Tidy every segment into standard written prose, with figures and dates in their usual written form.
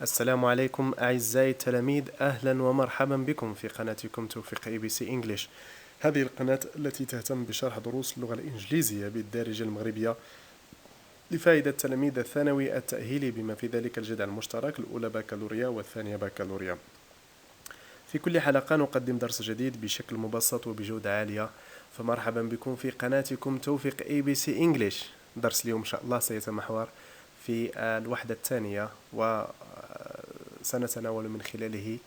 السلام عليكم أعزائي التلاميذ، أهلا ومرحبا بكم في قناتكم توفيق ABC English. هذه القناة التي تهتم بشرح دروس اللغة الإنجليزية بالدارجة المغربية لفائدة تلاميذ الثانوي التأهيلي بما في ذلك الجدع المشترك، الأولى باكالوريا والثانية باكالوريا. في كل حلقة نقدم درس جديد بشكل مبسط وبجودة عالية، فمرحبا بكم في قناتكم توفيق ABC English. درس اليوم إن شاء الله سيتمحور في الوحدة الثانية وسنتناول من خلاله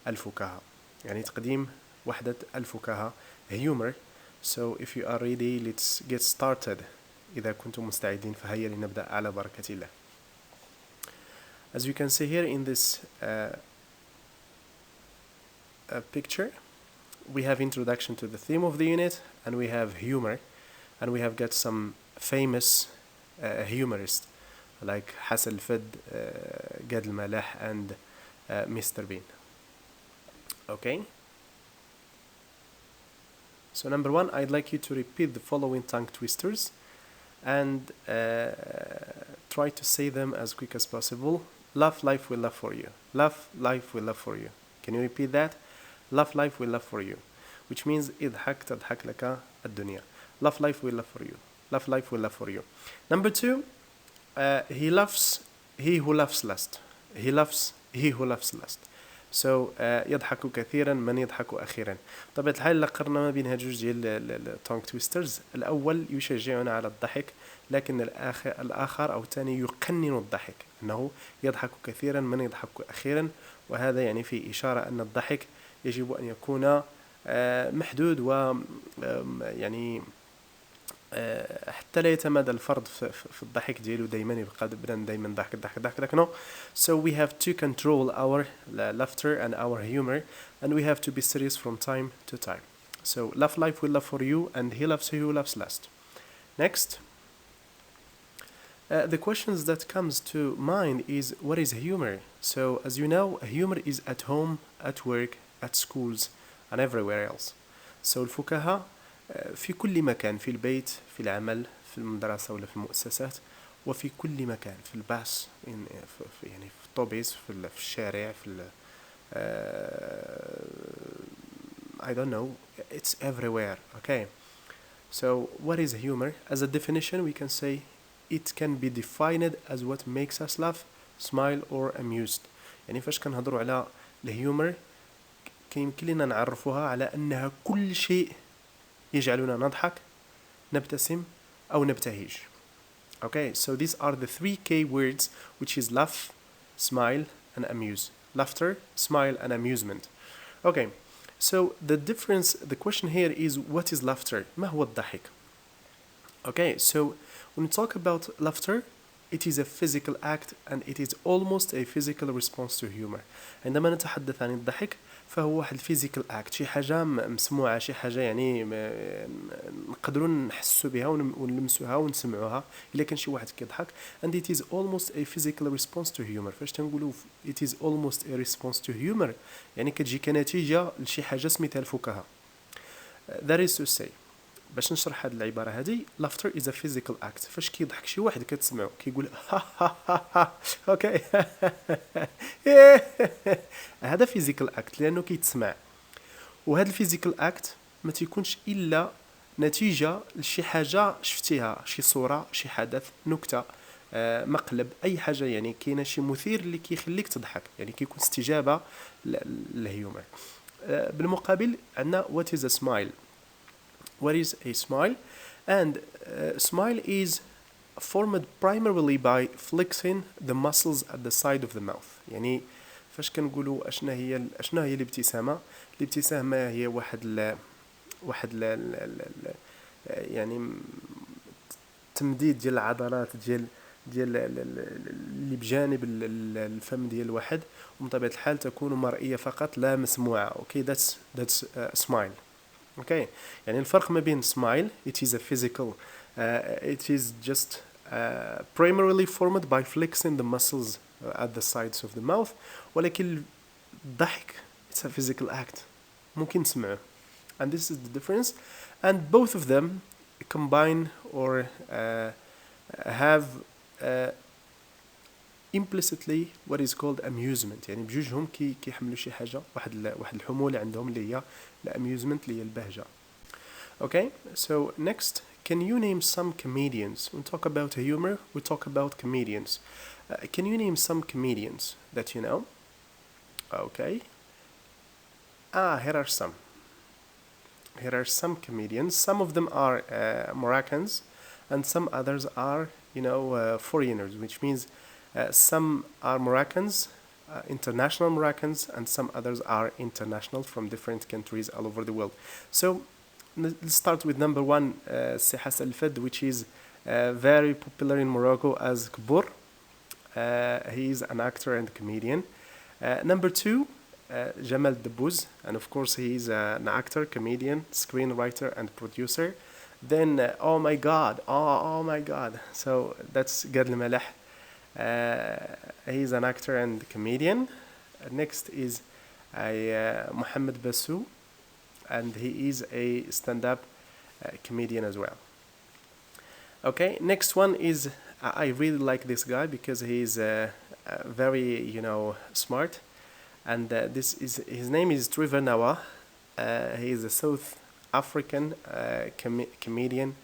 الفكاهة، يعني تقديم وحدة الفكاهة Humour. So if you are ready, let's get started. إذا كنتم مستعدين فهيا لنبدأ على بركة الله. As you can see here in this picture, we have introduction to the theme of the unit, and we have humor, and we have got some famous humorists like Hassel Fed, Gad Malah, and Mr. Bean. Okay? So number one, I'd like you to repeat the following tongue twisters and try to say them as quick as possible. Laugh, life will laugh for you. Laugh, life will laugh for you. Can you repeat that? Laugh, life will laugh for you. Which means اضحك تضحك لك الدنيا. Laugh, life will laugh for you. Laugh, life will laugh for you. Number two, he loves he who laughs last. He loves he who laughs last. So يضحك كثيرا من يضحك أخيرا. طبعا الحال لقرنا ما بين هاد جوج ديال التونغ تويسترز. الأول يشجعنا على الضحك، لكن الآخر أو الثاني يقنن الضحك، أنه يضحك كثيرا من يضحك أخيرا، وهذا يعني في إشارة أن الضحك يجب أن يكون محدود و يعني حتى لا يتمادى الفرد في الضحك ديالو، دائما يبقى دائما ضحك ضحك ضحك ضحك. No. So we have to control our laughter and our humor, and we have to be serious from time to time. So laugh, life will laugh for you, and he loves who laughs last. Next, the questions that comes to mind is, what is humor? So as you know, humor is at home, at work, at schools, and everywhere else. So الفكاهة في كل مكان، في البيت، في العمل، في المدرسة ولا في المؤسسات، وفي كل مكان، في الباص، يعني في الطوبيس، في الشارع، في I don't know, it's everywhere. Okay. So what is humor? As a definition, we can say it can be defined as what makes us laugh, smile or amused. يعني فاش كنهضروا على الهيومر يمكن لنا نعرفوها على أنها كل شيء يجعلنا نضحك، نبتسم أو نبتهج. Okay, so these are the three key words, which is laugh, smile and amuse. Laughter, smile and amusement. Okay, so the question here is, what is laughter? ما هو الضحك? Okay, so when we talk about laughter, it is a physical act and it is almost a physical response to humor. عندما نتحدث عن الضحك فهو واحد physical act، شي حاجة مسموعة، شي حاجة يعني نقدروا نحسوا بها ونلمسوها ونسمعوها إلا كان شي واحد كيضحك. and it is almost a physical response to humor. فاش تنقولوا it is almost a response to humor يعني كتجي كنتيجة لشي حاجة سميتها الفكاهة. that is to say، باش نشرح هذه العبارة هذه، laughter is a physical act. فاش كيضحك شي واحد كتسمعو كيقول ها ها ها ها اوكي هذا physical act لأنه كيتسمع، وهذا physical act ما تيكونش إلا نتيجة لشي حاجة شفتيها، شي صورة، شي حدث، نكتة، مقلب، أي حاجة يعني كاينة شي مثير اللي كيخليك تضحك، يعني كيكون استجابة للهيومر. بالمقابل عندنا what is a smile. What is a smile? And smile is formed primarily by flexing the muscles at the side of the mouth. يعني فاش كنقولوا اشنا هي الابتسامة؟ الابتسامة هي يعني تمديد ديال العضلات ديال اللي بجانب الفم ديال الواحد، ومن طبيعة الحال تكون مرئية فقط لا مسموعة. Okay, that's smile. Okay, يعني الفرق ما بين smile, it is a physical, it is just primarily formed by flexing the muscles at the sides of the mouth. ولكن الضحك it's a physical act، ممكن نسمعه. And this is the difference, and both of them combine or have implicitly what is called amusement. يعني بجوجهم كيحملوا شي حاجة واحد الحمولة عندهم اللي هي amusement اللي هي البهجة. Okay, so next, can you name some comedians? When we talk about humor, we talk about comedians. Can you name some comedians that you know? Okay. Here are some. Here are some comedians. Some of them are Moroccans, and some others are, foreigners, which means some are Moroccans, international Moroccans, and some others are international from different countries all over the world. So let's start with number one, سي حسن الفد, which is very popular in Morocco as Kbour. He is an actor and comedian. Number two, Jamal Debbouze, and of course he is an actor, comedian, screenwriter, and producer. Then, oh my god, so that's Gad Maleh. He is an actor and comedian. Next is Mohamed Bassou, and he is a stand-up comedian as well. Okay, next one is, I really like this guy because he is very, smart. And his name is Trevor Noah. He is a South African comedian,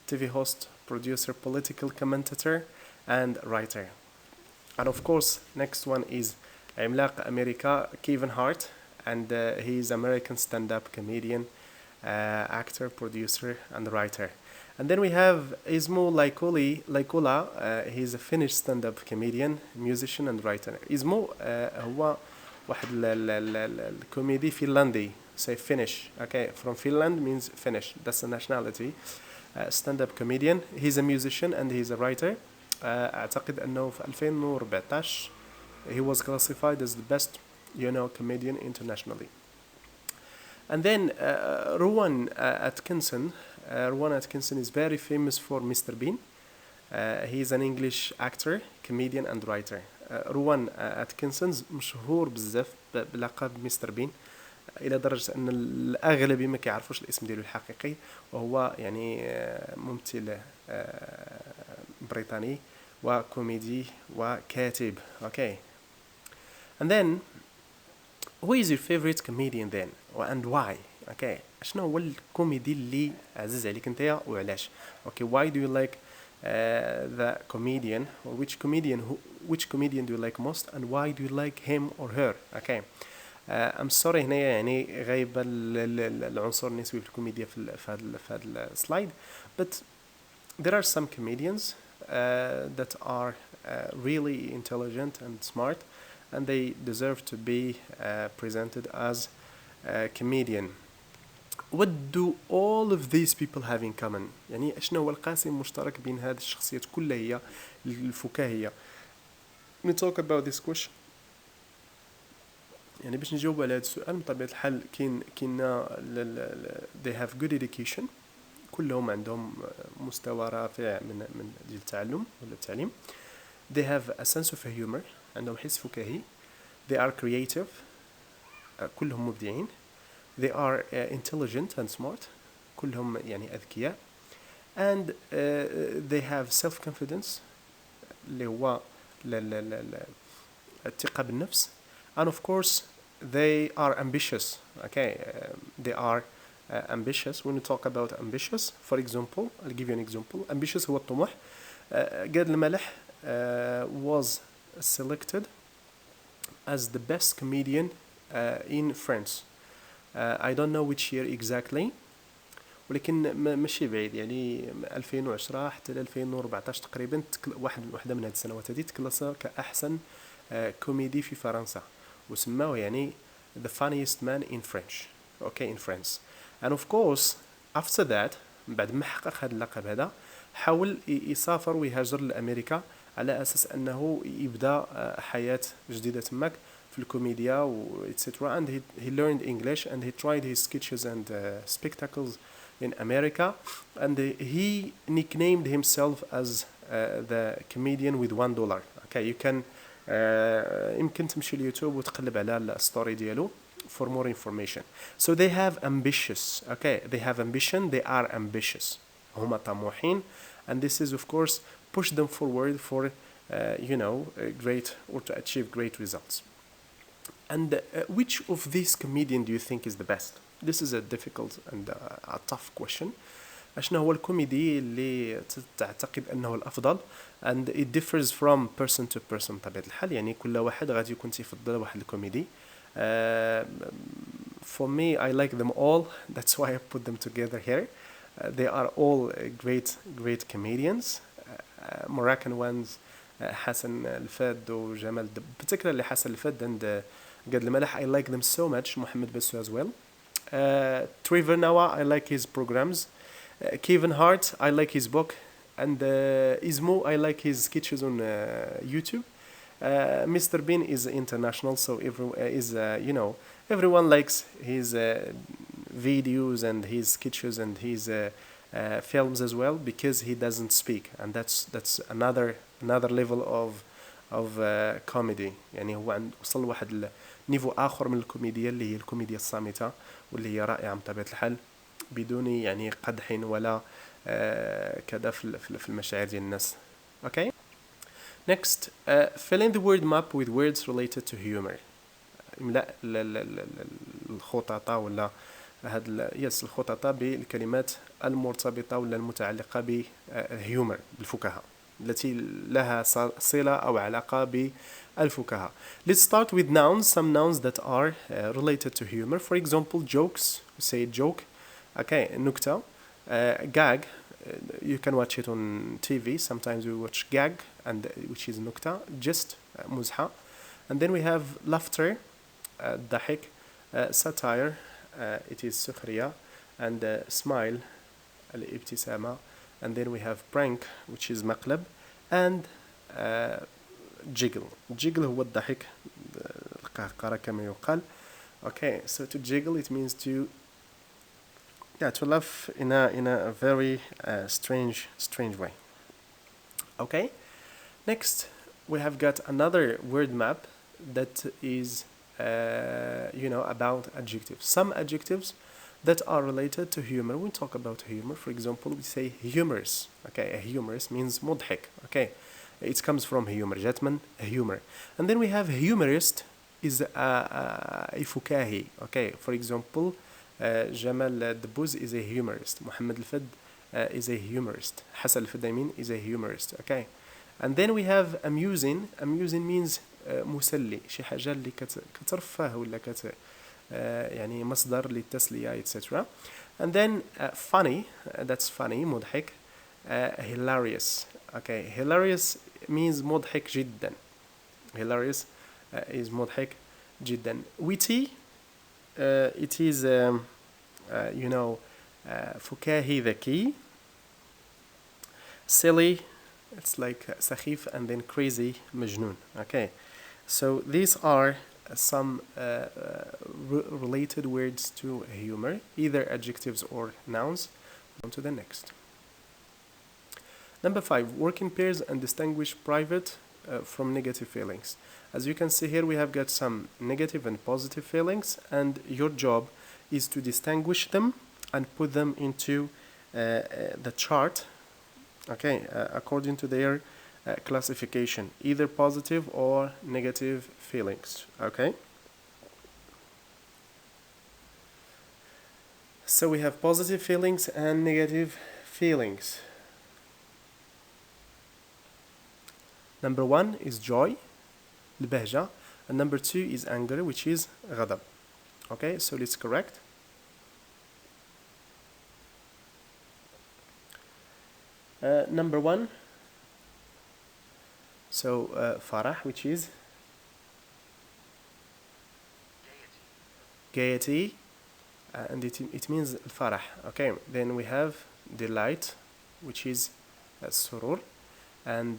TV host, producer, political commentator, and writer. And of course, next one is عملاق أمريكا Kevin Hart, and he is American stand-up comedian, actor, producer, and writer. And then we have Ismo Laikula. He's a Finnish stand-up comedian, musician, and writer. Ismo هو واحد الكوميدي فنلندي, say Finnish. Okay, from Finland means Finnish. That's the nationality. Stand-up comedian. He's a musician and he's a writer. أعتقد أنه في 2014 he was classified as the best, comedian internationally. And then Rowan Atkinson. Rowan Atkinson is very famous for Mr. Bean. He is an English actor, comedian, and writer. روان أتكنسونز مشهور بزاف بلقب مستر بين, إلى درجة أن الأغلب ما كيعرفوش الاسم ديالو الحقيقي, وهو يعني ممثل بريطاني وكوميدي وكاتب. Okay. And then, who is your favorite comedian then? And why? Okay. شنو هو الكوميدي اللي عزيز عليك نتايا وعلاش? Okay. Why do you like the comedian, or which comedian do you like most, and why do you like him or her? Okay. I'm sorry هنايا يعني غايبة العنصر النسبي في الكوميديا في هذا السلايد, but there are some comedians that are really intelligent and smart, and they deserve to be presented as a comedian. What do all of these people have in common? يعني شنو هو القاسم المشترك بين هذه الشخصيات كلها هي الفكاهية؟ We talk about this question. يعني باش نجاوب على هذا السؤال بطبيعة الحال كاين they have good education, كلهم عندهم مستوى رافع من التعلم ولا التعليم. They have a sense of humor, عندهم حس فكاهي. They are creative, كلهم مبدعين. They are intelligent and smart, كلهم يعني أذكياء. And they have self-confidence, اللي هو الثقة بالنفس. And of course they are ambitious. Okay, they are ambitious. When we talk about ambitious, for example, I'll give you an example. Ambitious هو الطموح. قاد الملح was selected as the best comedian in France. I don't know which year exactly, ولكن ماشي بعيد, يعني 2010 حتى ل 2014 تقريبا, واحدة من هذه السنوات هذه تكلص كأحسن كوميدي في فرنسا, وسموه يعني the funniest man in French. Okay, in France. And of course after that, بعد ما حقق هذا اللقب هذا, حاول يسافر ويهاجر لأمريكا على أساس أنه يبدأ حياة جديدة تماك في الكوميديا و etc. And he learned English and he tried his sketches and spectacles in America, and he nicknamed himself as the comedian with $1. Okay, you can يمكن تمشي اليوتيوب وتقلب على الستوري ديالو for more information. So they have ambitious. Okay, they have ambition, they are ambitious. هما طموحين, and this is of course push them forward for great, or to achieve great results. And which of these comedian do you think is the best? This is a difficult and a tough question. أشنا هو الكوميدي اللي تعتقد أنه الأفضل, and it differs from person to person بطبيعة الحال. يعني كل واحد غادي يكون تفضل واحد الكوميدي. For me, I like them all. That's why I put them together here. They are all great comedians. Moroccan ones, حسن الفاد وجمال, particularly حسن الفاد and قاد الملح. I like them so much. محمد بسو as well. Trevor Noah, I like his programs. Kevin Hart, I like his book. And Ismo, I like his sketches on YouTube. Mr. Bean is international, so everyone likes his videos and his sketches and his films as well, because he doesn't speak, and that's another level of comedy. يعني هو وصل واحد نيفو آخر من الكوميديا اللي هي الكوميديا الصامتة, واللي هي رائعة بطبيعة الحال, بدون يعني قدح ولا كذا في المشاعر ديال الناس. Okay. Next, fill in the word map with words related to humor. املأ الخططة ولا الخططة بالكلمات المرتبطة ولا المتعلقة بالهيومر, بالفكاهة, التي لها صلة أو علاقة بالفكاهة. Let's start with nouns, some nouns that are related to humor. For example, jokes, we say joke. Okay, نكتة. Gag, you can watch it on TV. Sometimes we watch gag, and which is نكتة. Just, مزحة. And then we have laughter, ضحك. Satire, it is سخرية. And smile, الابتسامة. And then we have prank, which is مقلب. And jiggle. Jiggle هو الضحك, القهقرة كما يقال. Okay, so to jiggle, it means to laugh in a very strange way. Okay. Next, we have got another word map that is about adjectives. Some adjectives that are related to humor. We talk about humor. For example, we say humorous. Okay, a humorous means مضحك. Okay, it comes from humor. جات من humor. And then we have humorist is a فكاهي. Okay, for example, جمال دبوز is a humorist. محمد الفد is a humorist. حسن الفد, I mean, is a humorist. Okay. And then we have amusing. Amusing means مسلي, شي حاجة اللي كترفه ولا يعني مصدر للتسلية, etc. And then funny, that's funny, مضحك. Hilarious. Okay, hilarious means مضحك جدا. Hilarious is مضحك جدا. Witty, it is فكاهي ذكي. Silly, it's like سخيف. And then crazy, مجنون. Okay, so these are some related words to humor, either adjectives or nouns. On to the next. Number 5, work in pairs and distinguish private from negative feelings. As you can see here, we have got some negative and positive feelings, and your job is to distinguish them and put them into the chart, okay, according to their classification, either positive or negative feelings. Okay, so we have positive feelings and negative feelings. Number 1 is joy, البهجة, and number 2 is anger, which is غضب. Okay, so let's correct. Number 1, so فرح, which is gaiety, and it means الفرح. Okay, then we have delight, which is السرور, and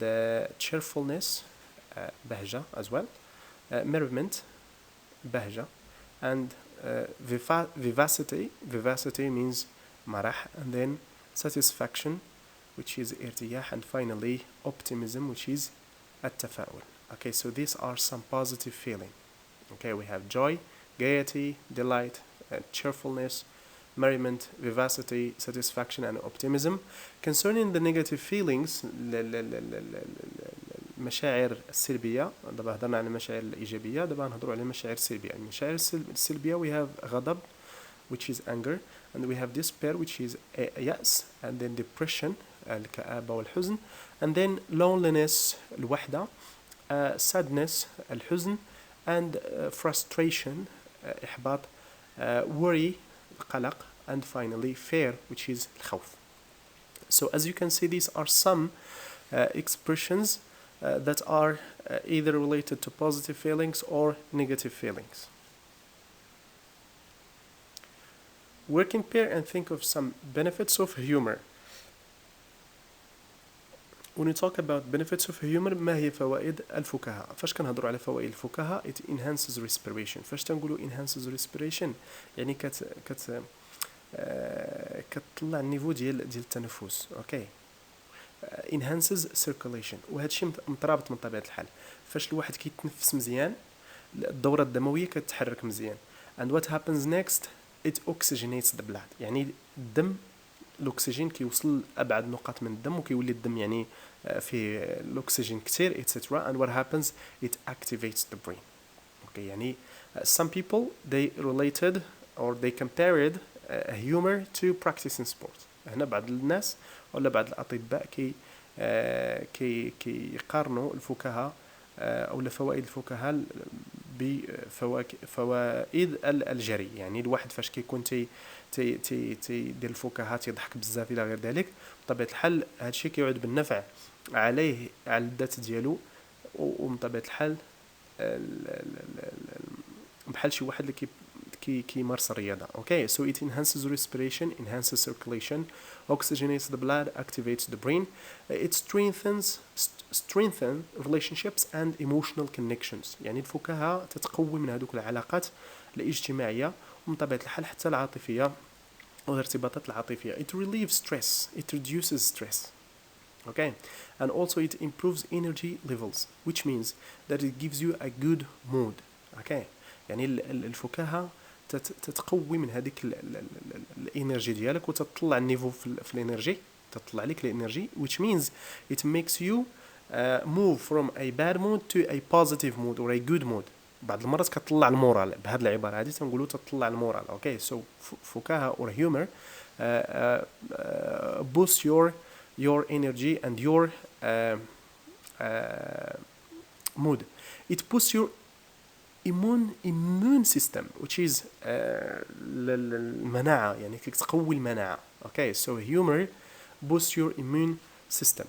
cheerfulness, بهجة as well, merriment, بهجة, and vivacity means مرح, and then satisfaction, which is ارتياح, and finally optimism, which is التفاؤل. Okay, so these are some positive feeling. Okay, we have joy, gaiety, delight, cheerfulness, merriment, vivacity, satisfaction, and optimism. Concerning the negative feelings, المشاعر السلبية. دابا هضرنا على المشاعر الإيجابية، دابا نهضروا على المشاعر السلبية. المشاعر السلبية we have غضب which is anger, and we have despair which is يأس, and then depression الكآبة والحزن, and then loneliness الوحدة, sadness الحزن, and frustration إحباط, worry القلق, and finally fear which is الخوف. So as you can see, these are some expressions that are either related to positive feelings or negative feelings. Work in pair and think of some benefits of humor. When we talk about benefits of humor, ما هي فوائد الفكاهة؟ فاش كنهضروا على فوائد الفكاهة it enhances respiration. فاش تنقولوا enhances respiration يعني كتطلع النيفو ديال التنفس. اوكي. enhances circulation وهذا الشيء مترابط من طبيعة الحال. فاش الواحد كيتنفس مزيان الدورة الدموية كتتحرك مزيان. And what happens next? It oxygenates the blood. يعني الدم الأكسجين كيوصل لأبعد نقاط من الدم وكيولي الدم يعني فيه الأكسجين كتير etc. And what happens? It activates the brain. Okay, يعني some people they related or they compared humor to practicing sport. هنا بعض الناس ولا بعض الأطباء كي يقارنوا الفكاهة أو فوائد الفكاهة بفوائد الجري. يعني الواحد فاش كيكون تي دير الفكاهة يضحك بزاف إلى غير ذلك بطبيعة الحال هذا الشيء كيعود بالنفع عليه على الذات ديالو ومن طبيعة الحال بحال شي واحد اللي كيمارس الرياضة. Okay, so it enhances respiration, enhances circulation, oxygenates the blood, activates the brain. It strengthens relationships and emotional connections. يعني الفكاهة تتقوي من هذوك العلاقات الاجتماعية ومن طبيعة الحال حتى العاطفية والارتباطات العاطفية. It relieves stress, it reduces stress. Okay, and also it improves energy levels, which means that it gives you a good mood. Okay, يعني الفكاهة تتقوي من هذيك الانرجي ديالك وتطلع النيفو في الانرجي تطلع لك الانرجي which means it makes you move from a bad mood to a positive mood or a good mood. بعض المرات كتطلع المورال بهذه العباره هذه تنقولوا تطلع المورال. اوكي سو فكاهه or humor boost your energy and your mood. It boosts your immune system which is المناعة يعني تقوي المناعة. Okay, so humor boosts your immune system.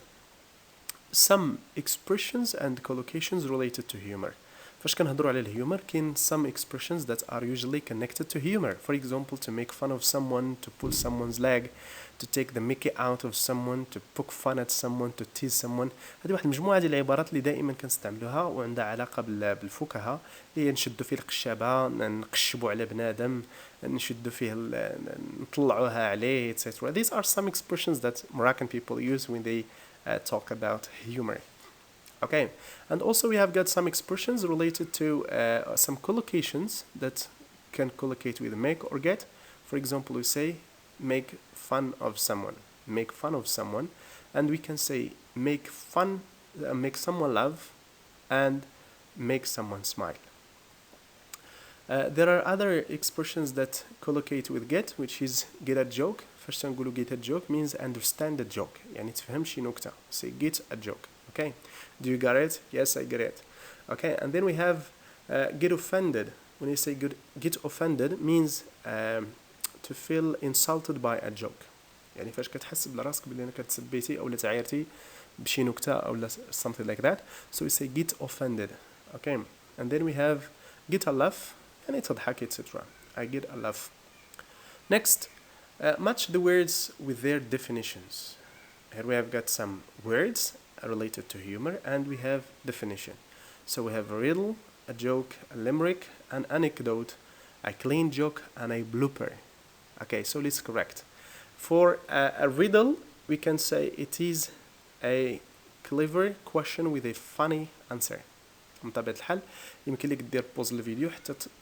Some expressions and collocations related to humor. فاش كنهضروا على الهيومر كاين some expressions that are usually connected to humor. For example, to make fun of someone, to pull someone's leg, to take the mickey out of someone, to poke fun at someone, to tease someone. هذه واحد المجموعة ديال العبارات اللي دائما كنستعملوها وعندها علاقة بالفكاهة اللي نشدوا فيه القشابة نقشبوا على بنادم نشدوا فيه نطلعوها عليه etc. These are some expressions that Moroccan people use when they talk about humor. Okay, and also we have got some expressions related to some collocations that can collocate with make or get. For example, we say make fun of someone, make fun of someone, and we can say make someone laugh and make someone smile. There are other expressions that collocate with get, which is get a joke. First نقولوا get a joke means understand the joke يعني تفهم شي نكتة. Say get a joke. Okay, do you get it? Yes, I get it. Okay, and then we have get offended. When you say get offended means to feel insulted by a joke. يعني فاش كتحس بلا راسك بلي انك تسبيتي او تعايرتي بشي نكتة او something like that. So we say get offended. Okay, and then we have get a laugh يعني تضحك etc. I get a laugh. Next, match the words with their definitions. Here we have got some words related to humor and we have definition. So we have a riddle, a joke, a limerick, an anecdote, a clean joke, and a blooper. Okay, so let's correct. For a riddle, we can say it is a clever question with a funny answer. بطبيعة الحال يمكن لك دير بوز الفيديو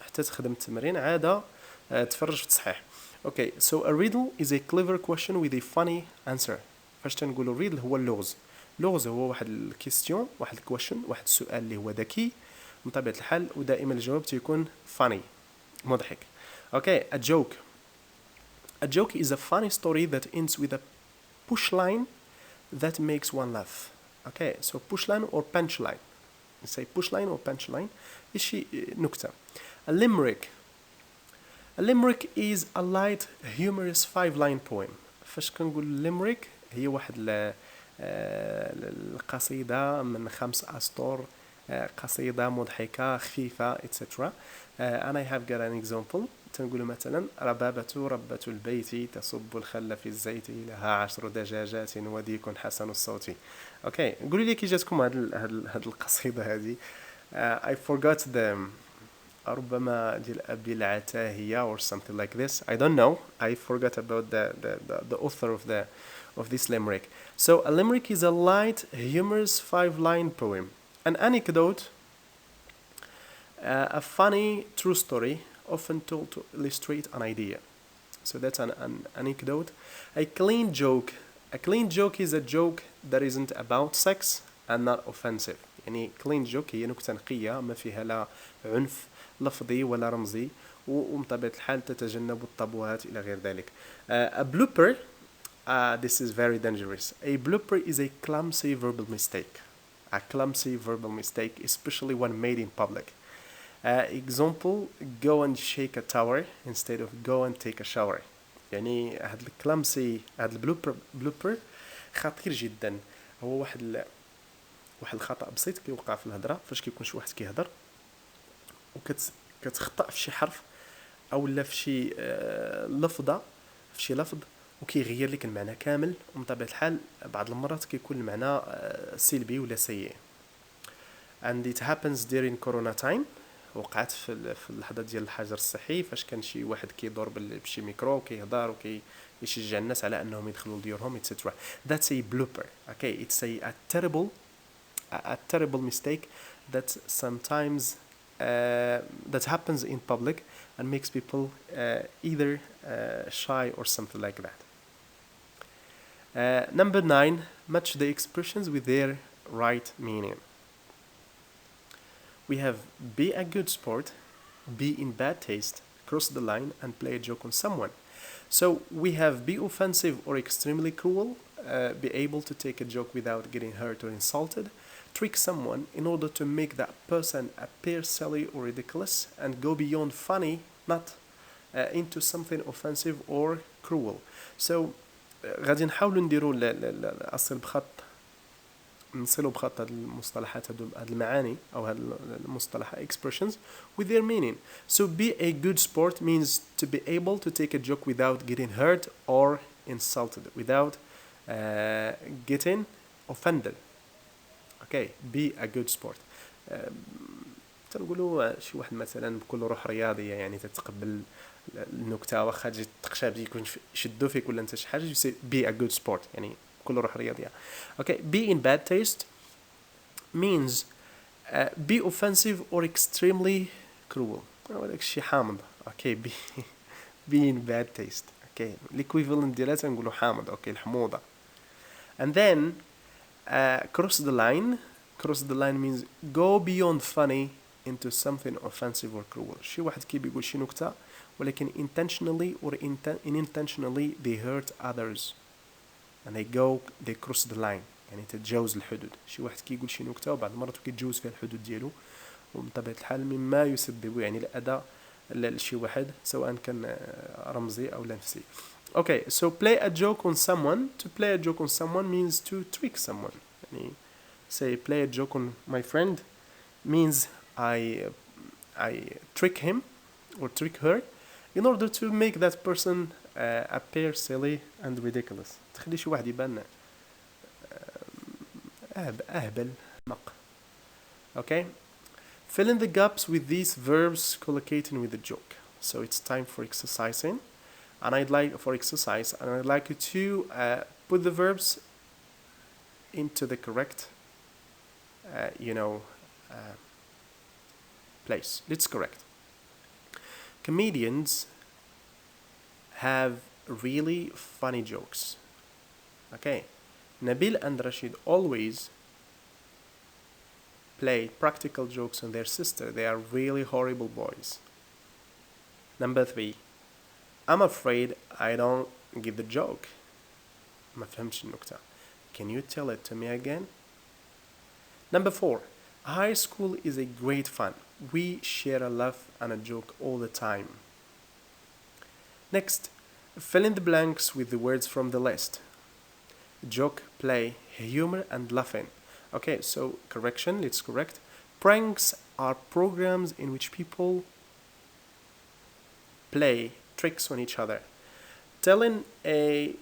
حتى تخدم التمرين عادة تفرج في التصحيح. Okay, so a riddle is a clever question with a funny answer. فاش تنقولوا riddle هو اللغز لغز هو واحد الكيستيون، واحد الكويشن، واحد السؤال اللي هو ذكي من طبيعة الحال، ودائما الجواب تيكون funny مضحك. Okay, a joke. A joke is a funny story that ends with a pushline that makes one laugh. Okay, so pushline or punchline. You say pushline or punchline. إيش نكتة. A limerick. A limerick is a light, humorous 5-line poem. فاش كنقول limerick هي واحد القصيدة من 5 أسطر، قصيدة مضحكة خفيفة etc. and I have got an example. تنقول مثلا ربابة ربة البيت تصب الخل في الزيت لها 10 دجاجات وديك حسن الصوت. اوكي قولوا لي كي جاتكم هاد القصيدة هذه. I forgot the ربما ديال أبي العتاهية or something like this. I don't know. I forgot about the author of this limerick. So a limerick is a light, humorous 5-line poem. An anecdote, a funny true story, often told to illustrate an idea. So that's an anecdote. A clean joke. A clean joke is a joke that isn't about sex and not offensive. يعني clean joke هي نكتة نقية ما فيها لا عنف لفظي ولا رمزي، وبطبيعة الحال تتجنب الطابوهات إلى غير ذلك. A blooper, this is very dangerous. A blooper is a clumsy verbal mistake. A clumsy verbal mistake, especially when made in public. Example, go and shake a tower instead of go and take a shower. يعني هاد الكلامسي، هاد البلوبر خطير جدا. هو واحد الخطأ بسيط كيوقع في الهضرة فاش كيكون شي واحد كيهضر وكتخطأ في شي حرف او لا في شي لفظة، في شي لفظ، وكيغير لك المعنى كامل، ومن طبيعة الحال بعض المرات كيكون المعنى سلبي ولا سيء. and it happens during corona time. وقعت في اللحظه ديال الحجر الصحي فاش كان شي واحد كيدور بشي ميكرو وكيهضر وكيشجع الناس على انهم يدخلوا لديورهم etc. That's a blooper. Okay, it's a terrible mistake that sometimes that happens in public and makes people either shy or something like that. Number 9, match the expressions with their right meaning. We have be a good sport, be in bad taste, cross the line, and play a joke on someone. So we have be offensive or extremely cruel, be able to take a joke without getting hurt or insulted, trick someone in order to make that person appear silly or ridiculous, and go beyond funny, not into something offensive or cruel. So غادي نحاولوا نديروا الأصل بخط، نصلوا بخط هاد المصطلحات هاد المعاني أو هاد المصطلح expressions with their meaning. So be a good sport means to be able to take a joke without getting hurt or insulted, without getting offended. Okay, be a good sport. تنقولوا شي واحد مثلا بكل روح رياضية، يعني تتقبل النكتة واخا تجي تقشاب يكون يشدو فيك ولا انت شي حاجة، you say be a good sport يعني بكل روح رياضية. Okay, be in bad taste means be offensive or extremely cruel. هذاك الشيء حامض. Okay, be in bad taste. Okay, equivalent ديالها تنقولوا حامض. Okay, الحموضة. And then cross the line. Cross the line means go beyond funny into something offensive or cruel. شي واحد كي بيقول شي نكتة ولكن intentionally or unintentionally they hurt others and they cross the line، يعني تتجاوز الحدود. شي واحد كيقول شي نكتة وبعض المرات كيتجاوز فيها الحدود ديالو، وبطبيعة الحال مما يسبب يعني الأذى لشي واحد سواء كان رمزي أو نفسي. Okay, so play a joke on someone. To play a joke on someone means to trick someone. يعني say play a joke on my friend means I trick him or trick her in order to make that person appear silly and ridiculous. تخلي شي واحد يبان أهبل مق. Okay, fill in the gaps with these verbs collocating with the joke. So it's time for exercising, and I'd like you to put the verbs into the correct place. It's correct. Comedians have really funny jokes. Okay, Nabil and Rashid always play practical jokes on their sister. They are really horrible boys. Number 3. I'm afraid I don't get the joke. ما فهمتش النكتة. Can you tell it to me again? Number 4. High school is a great fun. We share a laugh and a joke all the time. Next, fill in the blanks with the words from the list. Joke, play, humor, and laughing. Okay, so correction, let's correct. Pranks are programs in which people play tricks on each other. Telling a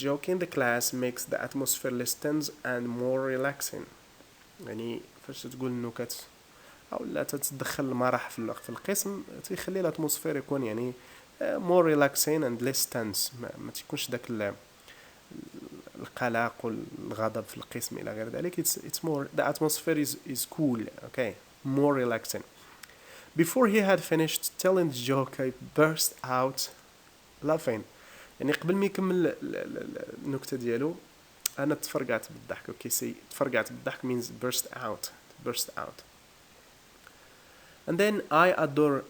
joke in the class makes the atmosphere less tense and more relaxing. يعني فاش تقول النكت او لا تتدخل المرح في القسم تيخلي الاتموسفير يكون يعني more relaxing and less tense. ما تكونش داك القلق والغضب في القسم الى غير ذلك. It's more, the atmosphere is cool, okay, more relaxing. Before he had finished telling the joke, I burst out laughing. يعني قبل ما يكمل النكتة ديالو أنا تفرقعت بالضحك. Okay, see, تفرقعت بالضحك means burst out. And then I adore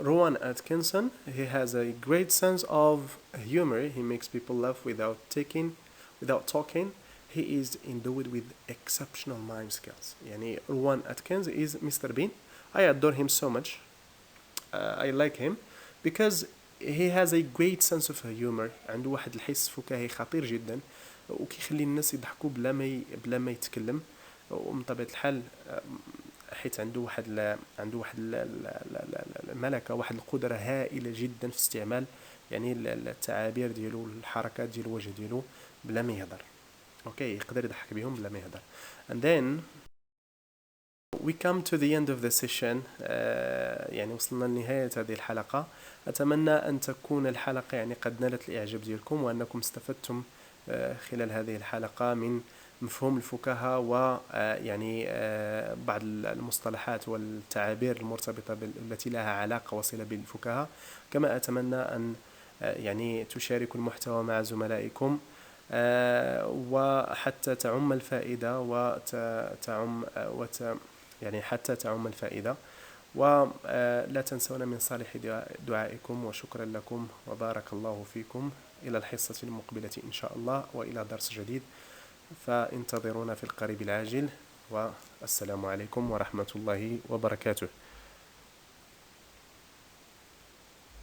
Rowan Atkinson. He has a great sense of humor. He makes people laugh without talking. He is endowed with exceptional mime skills. يعني Rowan Atkins is Mr. Bean. I adore him so much. I like him because he has a great sense of humor. عنده واحد الحس فكاهي خطير جدا وكيخلي الناس يضحكوا بلا ما يتكلم. ومن طبيعة الحال حيث عنده واحد الملكة، واحد القدرة هائلة جدا في استعمال يعني التعابير ديالو، الحركات ديال الوجه ديالو بلا ما يهضر. اوكي، يقدر يضحك بهم بلا ما يهضر. And then we come to the end of the session. يعني وصلنا لنهاية هذه الحلقة. أتمنى أن تكون الحلقة يعني قد نالت الإعجاب ديالكم وأنكم استفدتم خلال هذه الحلقة من مفهوم الفكاهة ويعني بعض المصطلحات والتعابير المرتبطة التي لها علاقة وصلة بالفكاهة. كما أتمنى أن يعني تشاركوا المحتوى مع زملائكم وحتى تعم الفائدة يعني حتى تعم الفائدة. ولا تنسونا من صالح دعائكم، وشكرا لكم وبارك الله فيكم. إلى الحصة المقبلة إن شاء الله وإلى درس جديد، فانتظرونا في القريب العاجل، والسلام عليكم ورحمة الله وبركاته.